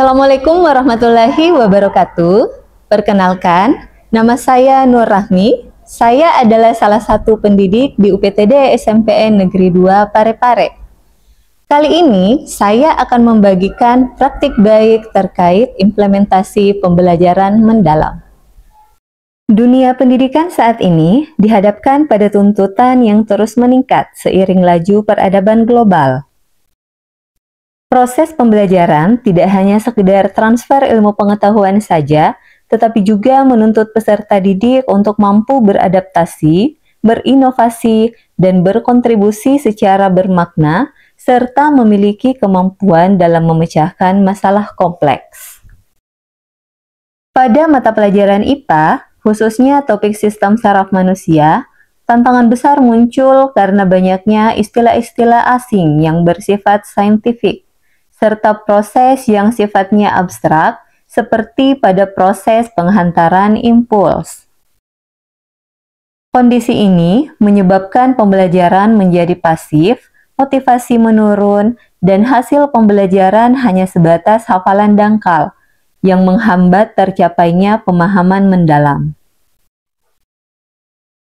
Assalamualaikum warahmatullahi wabarakatuh. Perkenalkan, nama saya Nur Rahmi. Saya adalah salah satu pendidik di UPTD SMPN Negeri 2 Parepare. Kali ini saya akan membagikan praktik baik terkait implementasi pembelajaran mendalam. Dunia pendidikan saat ini dihadapkan pada tuntutan yang terus meningkat seiring laju peradaban global. Proses pembelajaran tidak hanya sekedar transfer ilmu pengetahuan saja, tetapi juga menuntut peserta didik untuk mampu beradaptasi, berinovasi, dan berkontribusi secara bermakna, serta memiliki kemampuan dalam memecahkan masalah kompleks. Pada mata pelajaran IPA, khususnya topik sistem saraf manusia, tantangan besar muncul karena banyaknya istilah-istilah asing yang bersifat saintifik, serta proses yang sifatnya abstrak, seperti pada proses penghantaran impuls. Kondisi ini menyebabkan pembelajaran menjadi pasif, motivasi menurun, dan hasil pembelajaran hanya sebatas hafalan dangkal, yang menghambat tercapainya pemahaman mendalam.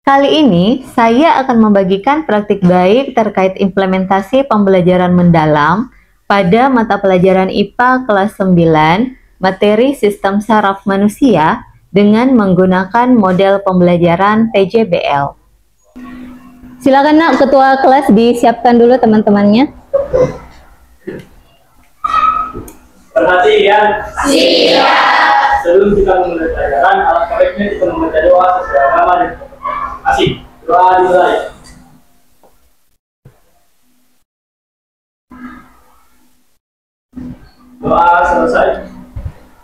Kali ini, saya akan membagikan praktik baik terkait implementasi pembelajaran mendalam pada mata pelajaran IPA kelas 9, materi sistem saraf manusia dengan menggunakan model pembelajaran PJBL. Silakan Nak, ketua kelas disiapkan dulu teman-temannya. Perhatian. Siap. Sebelum kita memulai pelajaran, alat baiknya kita membaca doa sesuai agama dan asik. Doa dimulai. Doa selesai.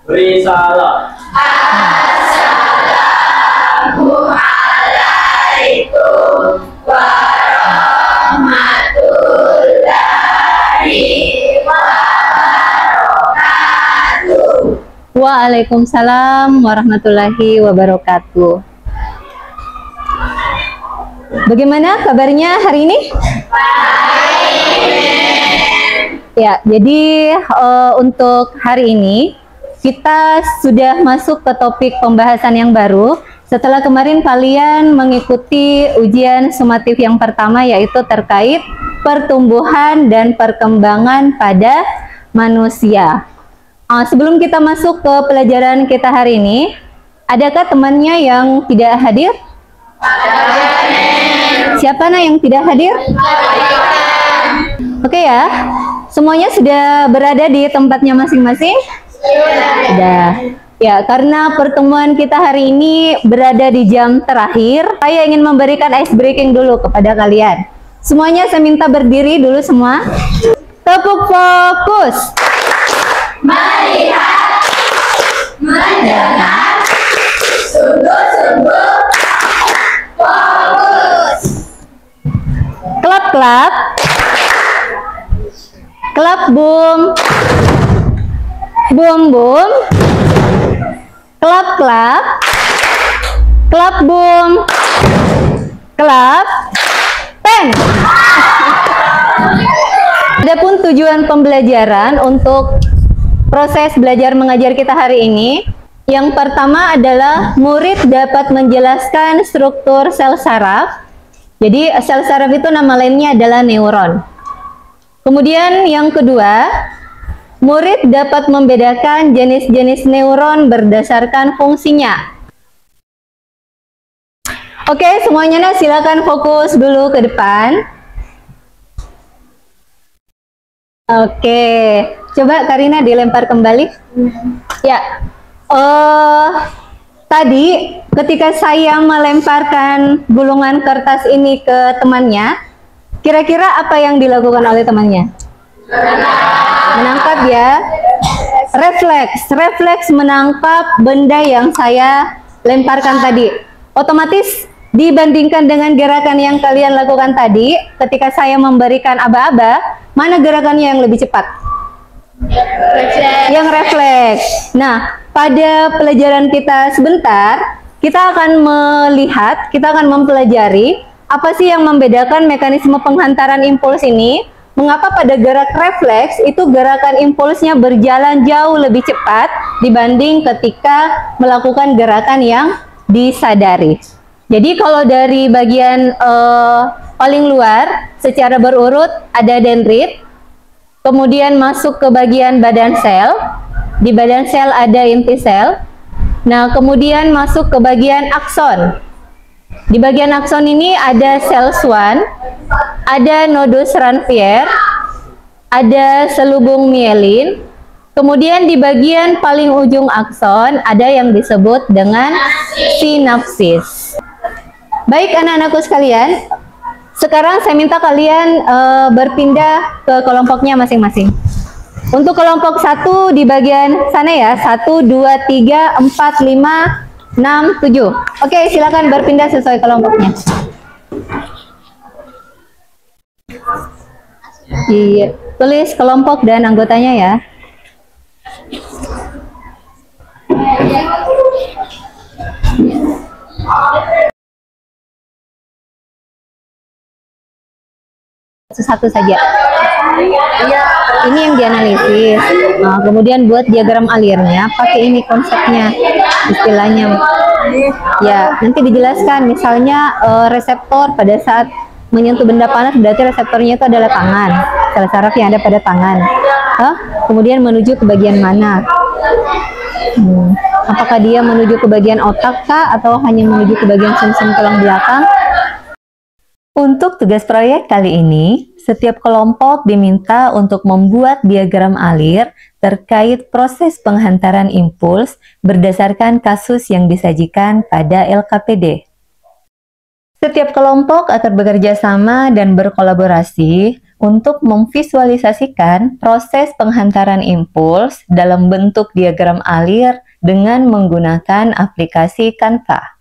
Beri salam. Assalamualaikum warahmatullahi wabarakatuh. Waalaikumsalam warahmatullahi wabarakatuh. Bagaimana kabarnya hari ini? Ya, jadi untuk hari ini kita sudah masuk ke topik pembahasan yang baru. Setelah kemarin kalian mengikuti ujian sumatif yang pertama, yaitu terkait pertumbuhan dan perkembangan pada manusia. Sebelum kita masuk ke pelajaran kita hari ini, adakah temannya yang tidak hadir? Siapa yang tidak hadir? Oke ya. Semuanya sudah berada di tempatnya masing-masing? Sudah. Ya, karena pertemuan kita hari ini berada di jam terakhir, saya ingin memberikan ice breaking dulu kepada kalian. Semuanya saya minta berdiri dulu semua. Tepuk fokus. Melihat, mendengar, sungguh-sungguh, fokus. Klap-klap. Klap bum. Bum-bum. Klap-klap. Klap bum. Klap. Pen. Adapun tujuan pembelajaran untuk proses belajar mengajar kita hari ini, yang pertama adalah murid dapat menjelaskan struktur sel saraf. Jadi sel saraf itu nama lainnya adalah neuron. Kemudian yang kedua, murid dapat membedakan jenis-jenis neuron berdasarkan fungsinya. Oke, semuanya silakan fokus dulu ke depan. Oke, coba Karina dilempar kembali. Ya, tadi ketika saya melemparkan gulungan kertas ini ke temannya, kira-kira apa yang dilakukan oleh temannya? Menangkap ya. Refleks menangkap benda yang saya lemparkan tadi. Otomatis dibandingkan dengan gerakan yang kalian lakukan tadi, ketika saya memberikan aba-aba, mana gerakannya yang lebih cepat? Yang refleks. Nah, pada pelajaran kita sebentar, kita akan melihat, kita akan mempelajari apa sih yang membedakan mekanisme penghantaran impuls ini mengapa pada gerak refleks itu gerakan impulsnya berjalan jauh lebih cepat dibanding ketika melakukan gerakan yang disadari. Jadi kalau dari bagian paling luar secara berurut ada dendrit, kemudian masuk ke bagian badan sel, di badan sel ada inti sel, nah kemudian masuk ke bagian akson. Di bagian akson ini ada sel Schwann, ada nodus Ranvier, ada selubung mielin, kemudian di bagian paling ujung akson ada yang disebut dengan sinapsis. Baik anak-anakku sekalian, sekarang saya minta kalian berpindah ke kelompoknya masing-masing. Untuk kelompok 1 di bagian sana ya, 1, 2, 3, 4, 5, 6, 7. Oke, silakan berpindah sesuai kelompoknya. Iya, tulis kelompok dan anggotanya ya. Satu saja. Ini yang dianalisis. Nah, kemudian buat diagram alirnya, pakai ini konsepnya, istilahnya. Ya, nanti dijelaskan. Misalnya reseptor pada saat menyentuh benda panas berarti reseptornya itu adalah tangan, sel saraf yang ada pada tangan. Kemudian menuju ke bagian mana? Apakah dia menuju ke bagian otak kah, atau hanya menuju ke bagian sumsum tulang belakang? Untuk tugas proyek kali ini, setiap kelompok diminta untuk membuat diagram alir terkait proses penghantaran impuls berdasarkan kasus yang disajikan pada LKPD. Setiap kelompok akan bekerja sama dan berkolaborasi untuk memvisualisasikan proses penghantaran impuls dalam bentuk diagram alir dengan menggunakan aplikasi Canva.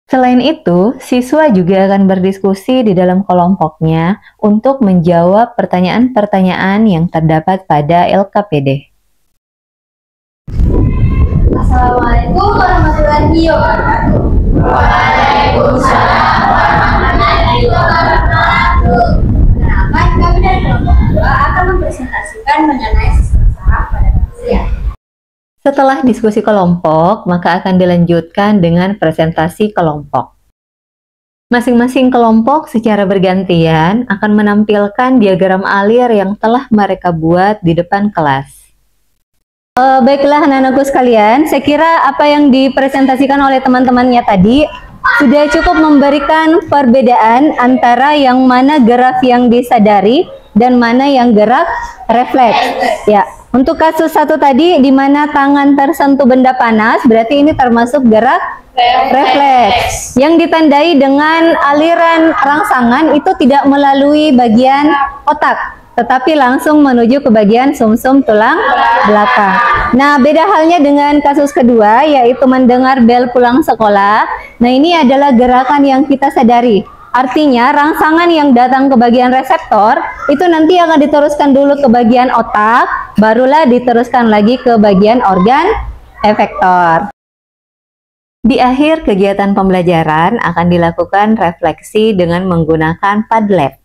Selain itu, siswa juga akan berdiskusi di dalam kelompoknya untuk menjawab pertanyaan-pertanyaan yang terdapat pada LKPD. Assalamualaikum warahmatullahi wabarakatuh. Waalaikumsalam warahmatullahi wabarakatuh. Kenapa kami dari kelompok 2 akan mempresentasikan mengenai sistem saraf pada manusia? Setelah diskusi kelompok, maka akan dilanjutkan dengan presentasi kelompok. Masing-masing kelompok secara bergantian akan menampilkan diagram alir yang telah mereka buat di depan kelas. Baiklah anak-anakku sekalian, saya kira apa yang dipresentasikan oleh teman-temannya tadi sudah cukup memberikan perbedaan antara yang mana gerak yang disadari dan mana yang gerak refleks. Ya, untuk kasus 1 tadi di mana tangan tersentuh benda panas, berarti ini termasuk gerak refleks. Yang ditandai dengan aliran rangsangan itu tidak melalui bagian otak, tetapi langsung menuju ke bagian sumsum tulang belakang. Nah, beda halnya dengan kasus kedua, yaitu mendengar bel pulang sekolah. Nah, ini adalah gerakan yang kita sadari. Artinya, rangsangan yang datang ke bagian reseptor, itu nanti akan diteruskan dulu ke bagian otak, barulah diteruskan lagi ke bagian organ efektor. Di akhir kegiatan pembelajaran akan dilakukan refleksi dengan menggunakan Padlet.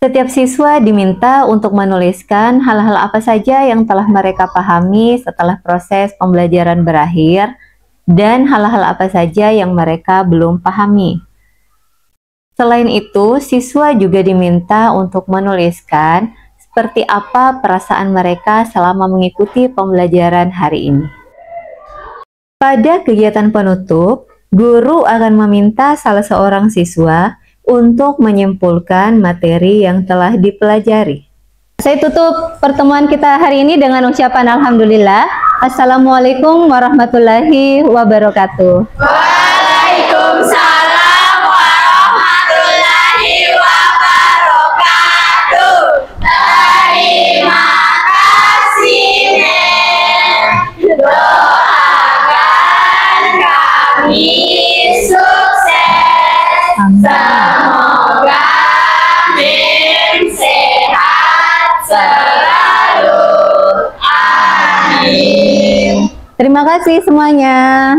Setiap siswa diminta untuk menuliskan hal-hal apa saja yang telah mereka pahami setelah proses pembelajaran berakhir dan hal-hal apa saja yang mereka belum pahami. Selain itu, siswa juga diminta untuk menuliskan seperti apa perasaan mereka selama mengikuti pembelajaran hari ini. Pada kegiatan penutup, guru akan meminta salah seorang siswa untuk menyimpulkan materi yang telah dipelajari. Saya tutup pertemuan kita hari ini dengan ucapan alhamdulillah. Assalamualaikum warahmatullahi wabarakatuh. Waalaikumsalam warahmatullahi wabarakatuh. Terima kasih, Nen. Doakan kami sukses. Semoga Min sehat selalu. Amin. Terima kasih semuanya.